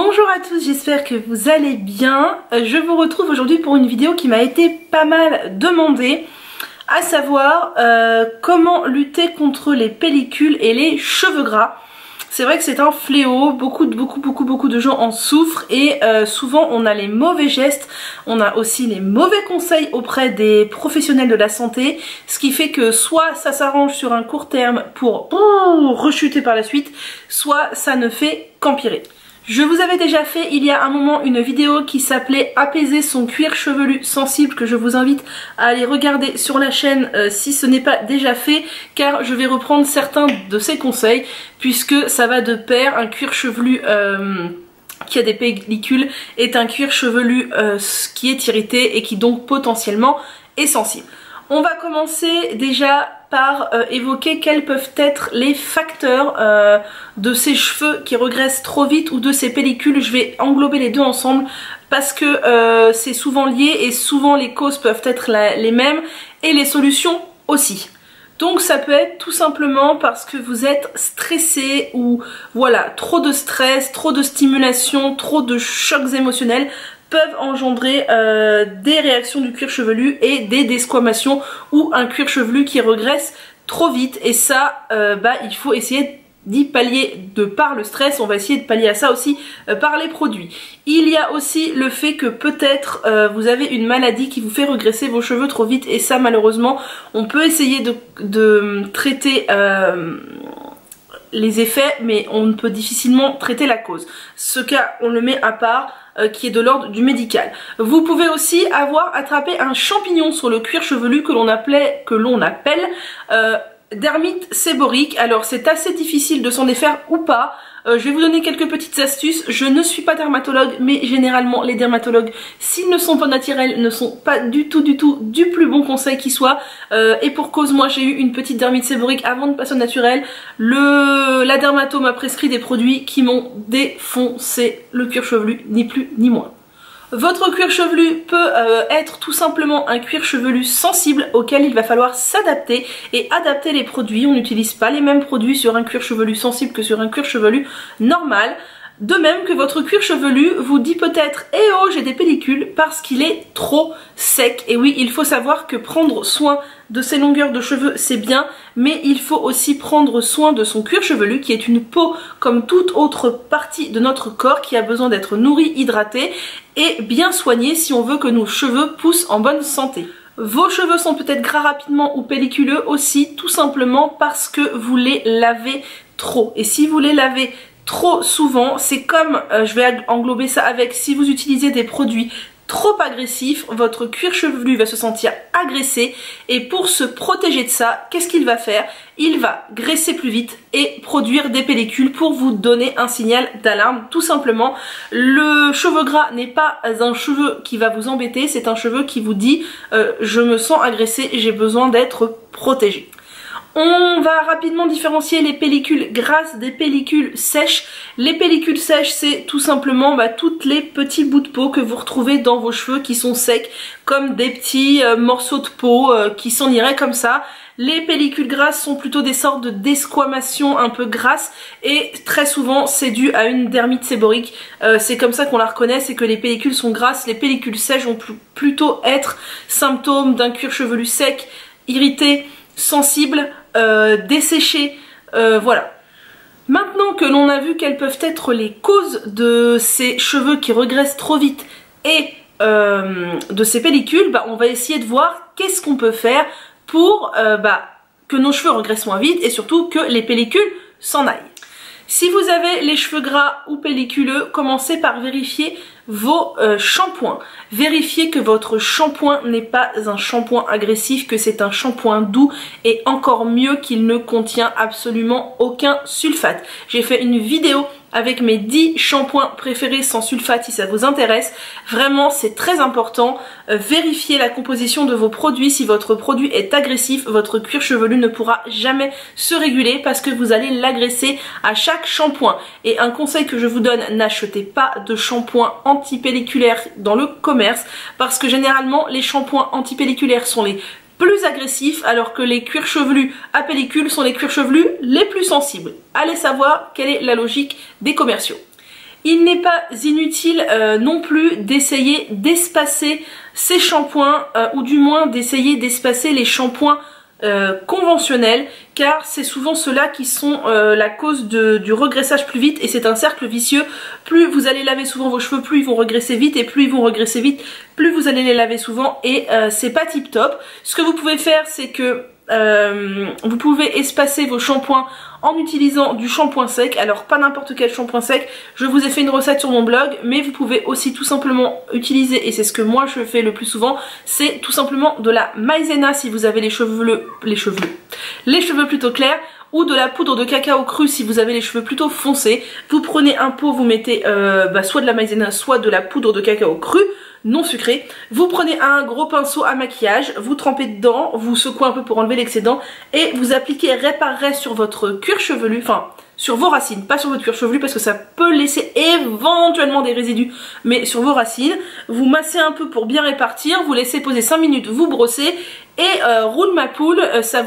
Bonjour à tous, j'espère que vous allez bien. Je vous retrouve aujourd'hui pour une vidéo qui m'a été pas mal demandée, à savoir comment lutter contre les pellicules et les cheveux gras. C'est vrai que c'est un fléau, beaucoup de gens en souffrent et souvent on a les mauvais gestes, on a aussi les mauvais conseils auprès des professionnels de la santé, ce qui fait que soit ça s'arrange sur un court terme pour rechuter par la suite, soit ça ne fait qu'empirer. Je vous avais déjà fait il y a un moment une vidéo qui s'appelait apaiser son cuir chevelu sensible, que je vous invite à aller regarder sur la chaîne si ce n'est pas déjà fait, car je vais reprendre certains de ces conseils puisque ça va de pair. Un cuir chevelu qui a des pellicules est un cuir chevelu qui est irrité et qui donc potentiellement est sensible. On va commencer déjà par évoquer quels peuvent être les facteurs de ces cheveux qui regressent trop vite ou de ces pellicules. Je vais englober les deux ensemble parce que c'est souvent lié et souvent les causes peuvent être les mêmes et les solutions aussi. Donc ça peut être tout simplement parce que vous êtes stressé ou voilà, trop de stress, trop de stimulation, trop de chocs émotionnels peuvent engendrer des réactions du cuir chevelu et des desquamations ou un cuir chevelu qui regresse trop vite, et ça il faut essayer d'y pallier de par le stress. On va essayer de pallier à ça aussi par les produits. Il y a aussi le fait que peut-être vous avez une maladie qui vous fait regresser vos cheveux trop vite, et ça malheureusement on peut essayer de traiter les effets, mais on peut difficilement traiter la cause. Ce cas on le met à part, qui est de l'ordre du médical. Vous pouvez aussi avoir attrapé un champignon sur le cuir chevelu que l'on appelle dermite séborique. Alors c'est assez difficile de s'en défaire ou pas. Je vais vous donner quelques petites astuces. Je ne suis pas dermatologue, mais généralement les dermatologues, s'ils ne sont pas naturels, ne sont pas du tout du plus bon conseil qui soit. Et pour cause, moi j'ai eu une petite dermite séborique avant de passer au naturel. La dermato m'a prescrit des produits qui m'ont défoncé le cuir chevelu, ni plus ni moins. Votre cuir chevelu peut être tout simplement un cuir chevelu sensible auquel il va falloir s'adapter et adapter les produits. On n'utilise pas les mêmes produits sur un cuir chevelu sensible que sur un cuir chevelu normal. De même que votre cuir chevelu vous dit peut-être « Eh oh, j'ai des pellicules » parce qu'il est trop sec. Et oui, il faut savoir que prendre soin de ses longueurs de cheveux c'est bien, mais il faut aussi prendre soin de son cuir chevelu qui est une peau comme toute autre partie de notre corps qui a besoin d'être nourrie, hydratée et bien soignée si on veut que nos cheveux poussent en bonne santé. Vos cheveux sont peut-être gras rapidement ou pelliculeux aussi tout simplement parce que vous les lavez trop. Et si vous les lavez trop souvent, c'est comme, je vais englober ça avec, si vous utilisez des produits trop agressif, votre cuir chevelu va se sentir agressé, et pour se protéger de ça, qu'est-ce qu'il va faire? Il va graisser plus vite et produire des pellicules pour vous donner un signal d'alarme. Tout simplement, le cheveu gras n'est pas un cheveu qui va vous embêter, c'est un cheveu qui vous dit je me sens agressé, j'ai besoin d'être protégé. On va rapidement différencier les pellicules grasses des pellicules sèches. Les pellicules sèches, c'est tout simplement toutes les petits bouts de peau que vous retrouvez dans vos cheveux qui sont secs, comme des petits morceaux de peau qui s'en iraient comme ça. Les pellicules grasses sont plutôt des sortes de desquamations un peu grasses, et très souvent c'est dû à une dermite séborique. C'est comme ça qu'on la reconnaît, c'est que les pellicules sont grasses. Les pellicules sèches vont plutôt être symptômes d'un cuir chevelu sec, irrité, sensible, desséché, voilà. Maintenant que l'on a vu quelles peuvent être les causes de ces cheveux qui regressent trop vite et de ces pellicules, on va essayer de voir qu'est-ce qu'on peut faire pour que nos cheveux regressent moins vite et surtout que les pellicules s'en aillent. Si vous avez les cheveux gras ou pelliculeux, commencez par vérifier vos shampoings. Vérifiez que votre shampoing n'est pas un shampoing agressif, que c'est un shampoing doux, et encore mieux qu'il ne contient absolument aucun sulfate. J'ai fait une vidéo avec mes 10 shampoings préférés sans sulfate si ça vous intéresse. Vraiment c'est très important. Vérifiez la composition de vos produits. Si votre produit est agressif, votre cuir chevelu ne pourra jamais se réguler parce que vous allez l'agresser à chaque shampoing. Et un conseil que je vous donne, n'achetez pas de shampoing anti-pelliculaire dans le commerce parce que généralement les shampoings anti-pelliculaires sont les plus agressifs, alors que les cuirs chevelus à pellicule sont les cuirs chevelus les plus sensibles. Allez savoir quelle est la logique des commerciaux. Il n'est pas inutile non plus d'essayer d'espacer ces shampoings ou du moins d'essayer d'espacer les shampoings conventionnels, car c'est souvent ceux-là qui sont la cause du regraissage plus vite, et c'est un cercle vicieux. Plus vous allez laver souvent vos cheveux, plus ils vont regresser vite, et plus ils vont regresser vite, plus vous allez les laver souvent, et c'est pas tip top. Ce que vous pouvez faire, c'est que vous pouvez espacer vos shampoings en utilisant du shampoing sec. Alors pas n'importe quel shampoing sec, je vous ai fait une recette sur mon blog, mais vous pouvez aussi tout simplement utiliser, et c'est ce que moi je fais le plus souvent, c'est tout simplement de la maïzena si vous avez les cheveux plutôt clairs, ou de la poudre de cacao cru si vous avez les cheveux plutôt foncés. Vous prenez un pot, vous mettez soit de la maïzena, soit de la poudre de cacao cru non sucré. Vous prenez un gros pinceau à maquillage, vous trempez dedans, vous secouez un peu pour enlever l'excédent et vous appliquez raie par raie sur votre cuir chevelu, enfin sur vos racines, pas sur votre cuir chevelu parce que ça peut laisser éventuellement des résidus, mais sur vos racines. Vous massez un peu pour bien répartir, vous laissez poser 5 minutes, vous brossez et roule ma poule,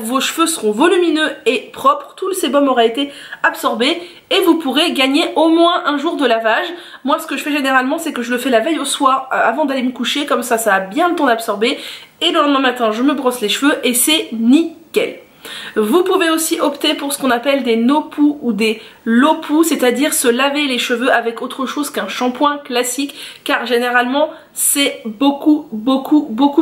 vos cheveux seront volumineux et propres, tout le sébum aura été absorbé et vous pourrez gagner au moins un jour de lavage. Moi ce que je fais généralement, c'est que je le fais la veille au soir avant d'aller me coucher, comme ça ça a bien le temps d'absorber, et le lendemain matin je me brosse les cheveux et c'est nickel. Vous pouvez aussi opter pour ce qu'on appelle des no-poo ou des low-poo, c'est-à-dire se laver les cheveux avec autre chose qu'un shampoing classique, car généralement c'est beaucoup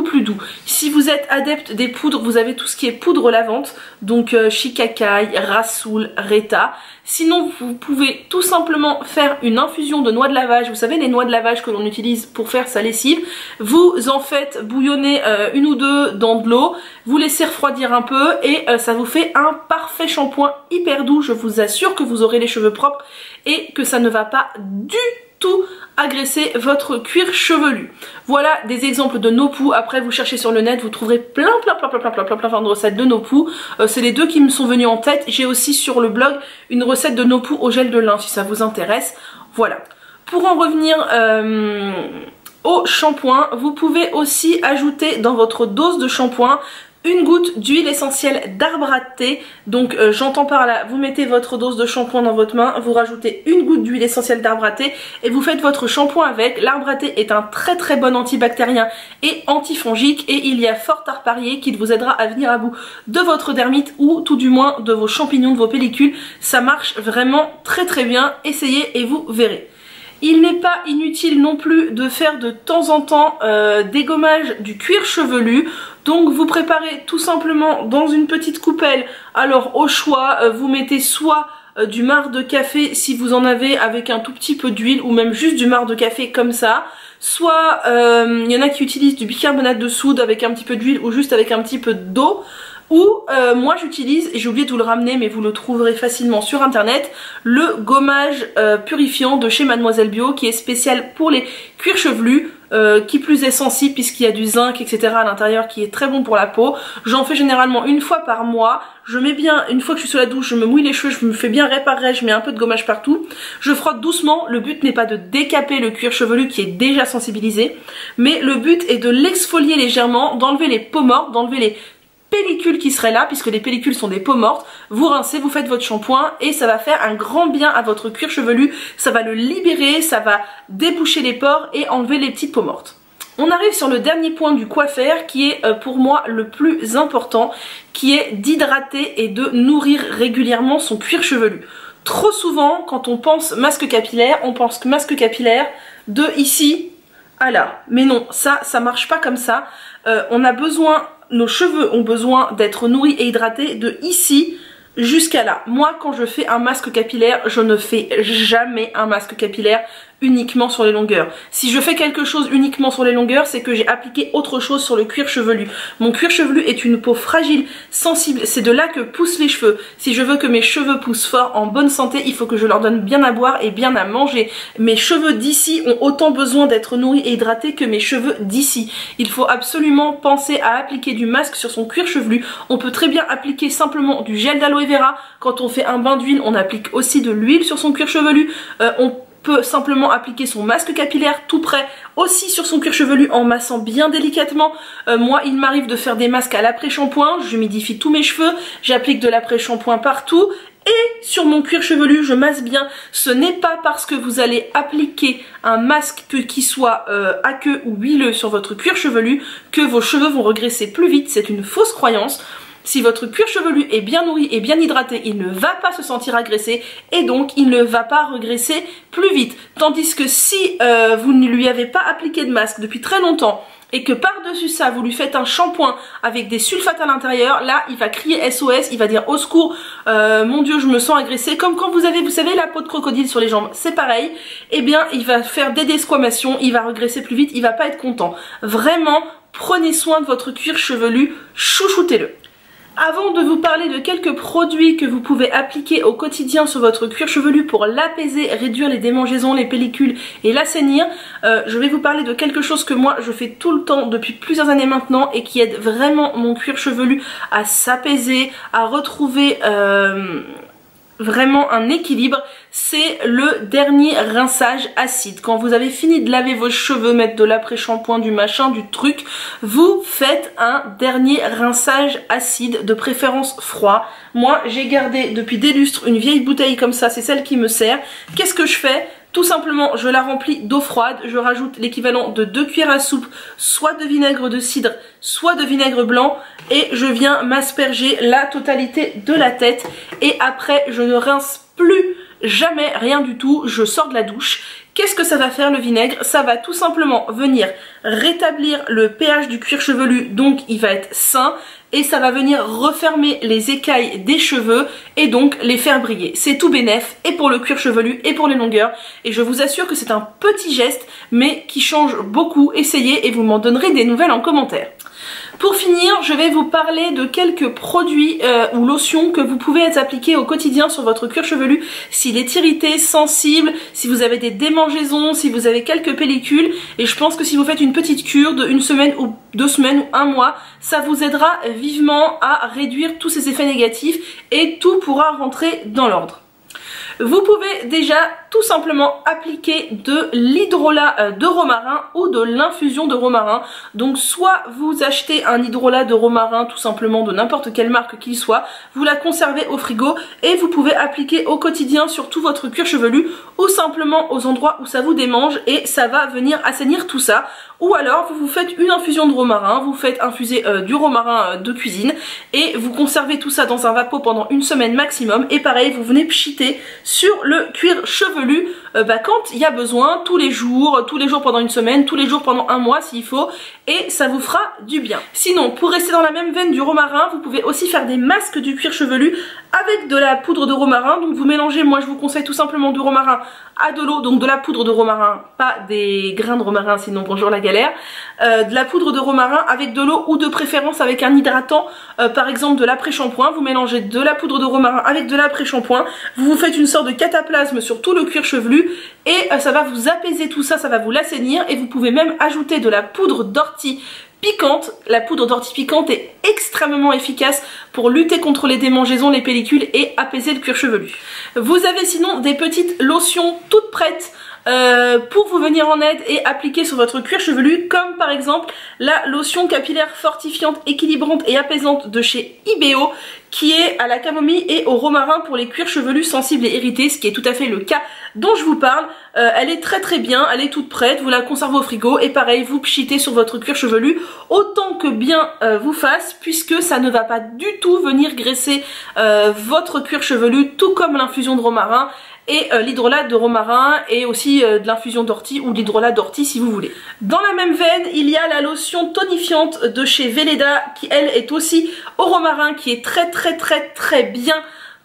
plus doux. Si vous êtes adepte des poudres, vous avez tout ce qui est poudre lavante, donc Shicakai, Rasoul, Reta. Sinon vous pouvez tout simplement faire une infusion de noix de lavage, vous savez les noix de lavage que l'on utilise pour faire sa lessive. Vous en faites bouillonner une ou deux dans de l'eau, vous laissez refroidir un peu et ça vous fait un parfait shampoing hyper doux. Je vous assure que vous aurez les cheveux propres et que ça ne va pas du tout agresser votre cuir chevelu. Voilà des exemples de no-poo. Après vous cherchez sur le net, vous trouverez plein de recettes de no-poo. C'est les deux qui me sont venus en tête. J'ai aussi sur le blog une recette de no-poo au gel de lin si ça vous intéresse. Voilà. Pour en revenir au shampoing, vous pouvez aussi ajouter dans votre dose de shampoing une goutte d'huile essentielle d'arbre à thé. Donc j'entends par là, vous mettez votre dose de shampoing dans votre main, vous rajoutez une goutte d'huile essentielle d'arbre à thé et vous faites votre shampoing avec. L'arbre à thé est un très bon antibactérien et antifongique, et il y a fort à parier qu'il vous aidera à venir à bout de votre dermite ou tout du moins de vos champignons, de vos pellicules. Ça marche vraiment très bien, essayez et vous verrez. Il n'est pas inutile non plus de faire de temps en temps des gommages du cuir chevelu. Donc vous préparez tout simplement dans une petite coupelle. Alors au choix, vous mettez soit du marc de café si vous en avez avec un tout petit peu d'huile, ou même juste du marc de café comme ça. Soit il y en a qui utilisent du bicarbonate de soude avec un petit peu d'huile ou juste avec un petit peu d'eau. Ou moi j'utilise, et j'ai oublié de vous le ramener mais vous le trouverez facilement sur internet, le gommage purifiant de chez Mademoiselle Bio, qui est spécial pour les cuirs chevelus, qui plus est sensible puisqu'il y a du zinc etc à l'intérieur, qui est très bon pour la peau. J'en fais généralement une fois par mois. Je mets bien, une fois que je suis sous la douche, je me mouille les cheveux, je me fais bien raie par raie, je mets un peu de gommage partout. Je frotte doucement, le but n'est pas de décaper le cuir chevelu qui est déjà sensibilisé, mais le but est de l'exfolier légèrement, d'enlever les peaux mortes, d'enlever les pellicules qui seraient là, puisque les pellicules sont des peaux mortes. Vous rincez, vous faites votre shampoing et ça va faire un grand bien à votre cuir chevelu. Ça va le libérer, ça va déboucher les pores et enlever les petites peaux mortes. On arrive sur le dernier point du quoi faire, qui est pour moi le plus important, qui est d'hydrater et de nourrir régulièrement son cuir chevelu. Trop souvent, quand on pense masque capillaire, on pense que masque capillaire de ici à là. Mais non, ça marche pas comme ça. On a besoin, nos cheveux ont besoin d'être nourris et hydratés de ici jusqu'à là. Moi, quand je fais un masque capillaire, je ne fais jamais un masque capillaire uniquement sur les longueurs. Si je fais quelque chose uniquement sur les longueurs, c'est que j'ai appliqué autre chose sur le cuir chevelu. Mon cuir chevelu est une peau fragile, sensible, c'est de là que poussent les cheveux. Si je veux que mes cheveux poussent fort, en bonne santé, il faut que je leur donne bien à boire et bien à manger. Mes cheveux d'ici ont autant besoin d'être nourris et hydratés que mes cheveux d'ici. Il faut absolument penser à appliquer du masque sur son cuir chevelu. On peut très bien appliquer simplement du gel d'aloe vera. Quand on fait un bain d'huile, on applique aussi de l'huile sur son cuir chevelu. On peut simplement appliquer son masque capillaire tout près aussi sur son cuir chevelu en massant bien délicatement. Moi il m'arrive de faire des masques à l'après-shampoing, j'humidifie tous mes cheveux, j'applique de l'après-shampoing partout et sur mon cuir chevelu, je masse bien. Ce n'est pas parce que vous allez appliquer un masque qui soit aqueux ou huileux sur votre cuir chevelu que vos cheveux vont regresser plus vite. C'est une fausse croyance. Si votre cuir chevelu est bien nourri et bien hydraté, il ne va pas se sentir agressé et donc il ne va pas regresser plus vite. Tandis que si vous ne lui avez pas appliqué de masque depuis très longtemps et que par-dessus ça vous lui faites un shampoing avec des sulfates à l'intérieur, là il va crier SOS, il va dire au secours, mon Dieu je me sens agressé, comme quand vous avez, vous savez, la peau de crocodile sur les jambes, c'est pareil, et bien il va faire des desquamations, il va regresser plus vite, il va pas être content. Vraiment, prenez soin de votre cuir chevelu, chouchoutez-le. Avant de vous parler de quelques produits que vous pouvez appliquer au quotidien sur votre cuir chevelu pour l'apaiser, réduire les démangeaisons, les pellicules et l'assainir, je vais vous parler de quelque chose que moi je fais tout le temps depuis plusieurs années maintenant et qui aide vraiment mon cuir chevelu à s'apaiser, à retrouver vraiment un équilibre. C'est le dernier rinçage acide. Quand vous avez fini de laver vos cheveux, mettre de l'après-shampoing, du machin, du truc, vous faites un dernier rinçage acide, de préférence froid. Moi j'ai gardé depuis des lustres une vieille bouteille comme ça, c'est celle qui me sert. Qu'est-ce que je fais ? Tout simplement, je la remplis d'eau froide, je rajoute l'équivalent de 2 cuillères à soupe, soit de vinaigre de cidre, soit de vinaigre blanc, et je viens m'asperger la totalité de la tête. Et après, je ne rince plus jamais rien du tout, je sors de la douche. Qu'est-ce que ça va faire le vinaigre? Ça va tout simplement venir rétablir le pH du cuir chevelu, donc il va être sain, et ça va venir refermer les écailles des cheveux et donc les faire briller. C'est tout bénef, et pour le cuir chevelu et pour les longueurs, et je vous assure que c'est un petit geste mais qui change beaucoup. Essayez et vous m'en donnerez des nouvelles en commentaire. Pour finir, je vais vous parler de quelques produits ou lotions que vous pouvez appliquer au quotidien sur votre cuir chevelu s'il est irrité, sensible, si vous avez des démangeaisons, si vous avez quelques pellicules. Et je pense que si vous faites une petite cure de 1 semaine ou 2 semaines ou 1 mois, ça vous aidera vivement à réduire tous ces effets négatifs et tout pourra rentrer dans l'ordre. Vous pouvez déjà tout simplement appliquer de l'hydrolat de romarin ou de l'infusion de romarin. Donc soit vous achetez un hydrolat de romarin tout simplement de n'importe quelle marque qu'il soit, vous la conservez au frigo et vous pouvez appliquer au quotidien sur tout votre cuir chevelu ou simplement aux endroits où ça vous démange et ça va venir assainir tout ça. Ou alors vous vous faites une infusion de romarin, vous faites infuser du romarin de cuisine et vous conservez tout ça dans un vapeau pendant 1 semaine maximum. Et pareil, vous venez pchiter sur le cuir chevelu quand il y a besoin, tous les jours pendant 1 semaine, tous les jours pendant 1 mois s'il faut, et ça vous fera du bien. Sinon, pour rester dans la même veine du romarin, vous pouvez aussi faire des masques du cuir chevelu avec de la poudre de romarin. Donc vous mélangez, moi je vous conseille tout simplement du romarin à de l'eau, donc de la poudre de romarin, pas des grains de romarin sinon bonjour la galère, de la poudre de romarin avec de l'eau ou de préférence avec un hydratant, par exemple de l'après-shampoing. Vous mélangez de la poudre de romarin avec de l'après-shampoing, vous vous faites une sorte de cataplasme sur tout le cuir chevelu et ça va vous apaiser tout ça, ça va vous l'assainir. Et vous pouvez même ajouter de la poudre d'ortie piquante. La poudre d'ortie piquante est extrêmement efficace pour lutter contre les démangeaisons, les pellicules et apaiser le cuir chevelu. Vous avez sinon des petites lotions toutes prêtes pour vous venir en aide et appliquer sur votre cuir chevelu, comme par exemple la lotion capillaire fortifiante, équilibrante et apaisante de chez Ibeo, qui est à la camomille et au romarin pour les cuirs chevelus sensibles et irrités, ce qui est tout à fait le cas dont je vous parle. Elle est très bien, elle est toute prête, vous la conservez au frigo et pareil, vous pchitez sur votre cuir chevelu autant que bien vous fasse, puisque ça ne va pas du tout venir graisser votre cuir chevelu, tout comme l'infusion de romarin et l'hydrolat de romarin et aussi de l'infusion d'ortie ou l'hydrolat d'ortie si vous voulez. Dans la même veine, il y a la lotion tonifiante de chez Velleda qui elle est aussi au romarin, qui est très bien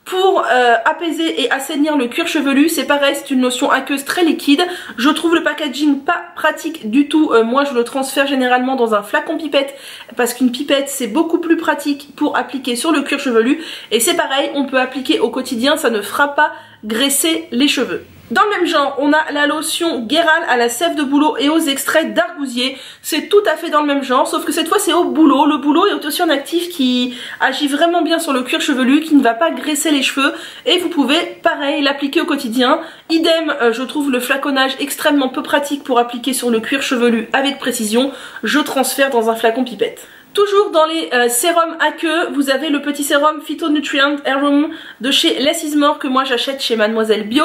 pour apaiser et assainir le cuir chevelu. C'est pareil, c'est une lotion aqueuse très liquide. Je trouve le packaging pas pratique du tout. Moi je le transfère généralement dans un flacon pipette parce qu'une pipette c'est beaucoup plus pratique pour appliquer sur le cuir chevelu. Et c'est pareil, on peut appliquer au quotidien, ça ne fera pas graisser les cheveux. Dans le même genre, on a la lotion Guéral à la sève de bouleau et aux extraits d'argousier. C'est tout à fait dans le même genre, sauf que cette fois c'est au bouleau. Le bouleau est aussi un actif qui agit vraiment bien sur le cuir chevelu, qui ne va pas graisser les cheveux. Et vous pouvez, pareil, l'appliquer au quotidien. Idem, je trouve le flaconnage extrêmement peu pratique pour appliquer sur le cuir chevelu avec précision. Je transfère dans un flacon pipette. Toujours dans les sérums à queue, vous avez le petit sérum Phytonutrient Heirloom de chez Less is More que moi j'achète chez Mademoiselle Bio,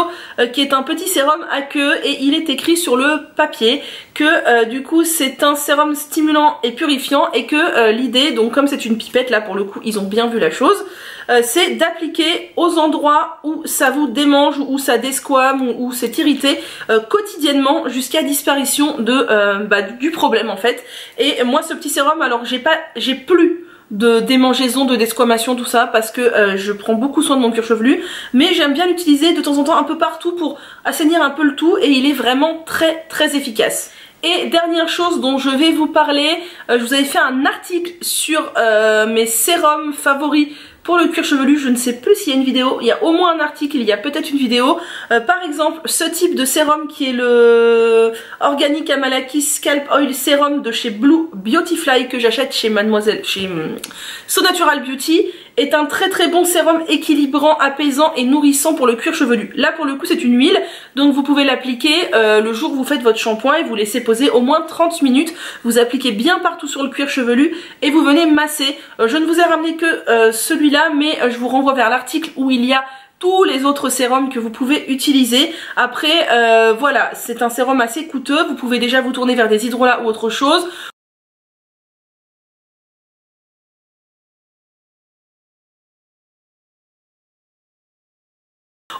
qui est un petit sérum à queue et il est écrit sur le papier que du coup c'est un sérum stimulant et purifiant et que l'idée, donc comme c'est une pipette là pour le coup ils ont bien vu la chose, c'est d'appliquer aux endroits où ça vous démange, où ça desquame, où c'est irrité quotidiennement jusqu'à disparition du problème en fait. Et moi ce petit sérum, alors j'ai plus de démangeaison, de desquamation, tout ça parce que je prends beaucoup soin de mon cuir chevelu, mais j'aime bien l'utiliser de temps en temps un peu partout pour assainir un peu le tout et il est vraiment très très efficace. Et dernière chose dont je vais vous parler, je vous avais fait un article sur mes sérums favoris pour le cuir chevelu, je ne sais plus s'il y a une vidéo, il y a au moins un article, il y a peut-être une vidéo. Par exemple, ce type de sérum qui est le Organic Amalaki Scalp Oil Serum de chez Blue Beautifly que j'achète chez So Natural Beauty est un très très bon sérum équilibrant, apaisant et nourrissant pour le cuir chevelu. Là pour le coup c'est une huile, donc vous pouvez l'appliquer le jour où vous faites votre shampoing et vous laissez poser au moins 30 minutes. Vous appliquez bien partout sur le cuir chevelu et vous venez masser. Je ne vous ai ramené que celui-là, mais je vous renvoie vers l'article où il y a tous les autres sérums que vous pouvez utiliser. Après voilà, c'est un sérum assez coûteux, vous pouvez déjà vous tourner vers des hydrolats ou autre chose.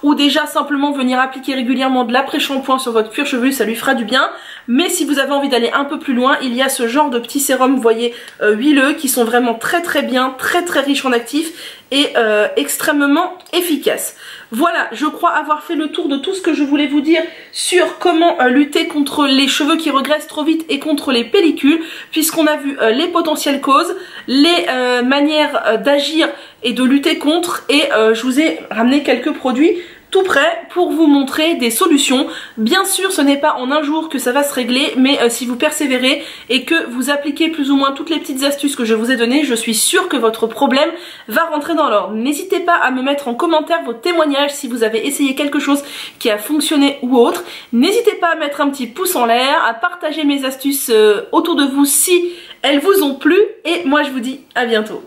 Ou déjà simplement venir appliquer régulièrement de l'après-shampoing sur votre cuir chevelu, ça lui fera du bien. Mais si vous avez envie d'aller un peu plus loin, il y a ce genre de petits sérums, vous voyez, huileux, qui sont vraiment très très bien, très très riches en actifs et extrêmement efficaces. Voilà, je crois avoir fait le tour de tout ce que je voulais vous dire sur comment lutter contre les cheveux qui regressent trop vite et contre les pellicules, puisqu'on a vu les potentielles causes, les manières d'agir et de lutter contre, et je vous ai ramené quelques produits tout prêt pour vous montrer des solutions. Bien sûr ce n'est pas en un jour que ça va se régler, mais si vous persévérez et que vous appliquez plus ou moins toutes les petites astuces que je vous ai données, je suis sûre que votre problème va rentrer dans l'ordre. N'hésitez pas à me mettre en commentaire vos témoignages si vous avez essayé quelque chose qui a fonctionné ou autre. N'hésitez pas à mettre un petit pouce en l'air, à partager mes astuces autour de vous si elles vous ont plu, et moi je vous dis à bientôt.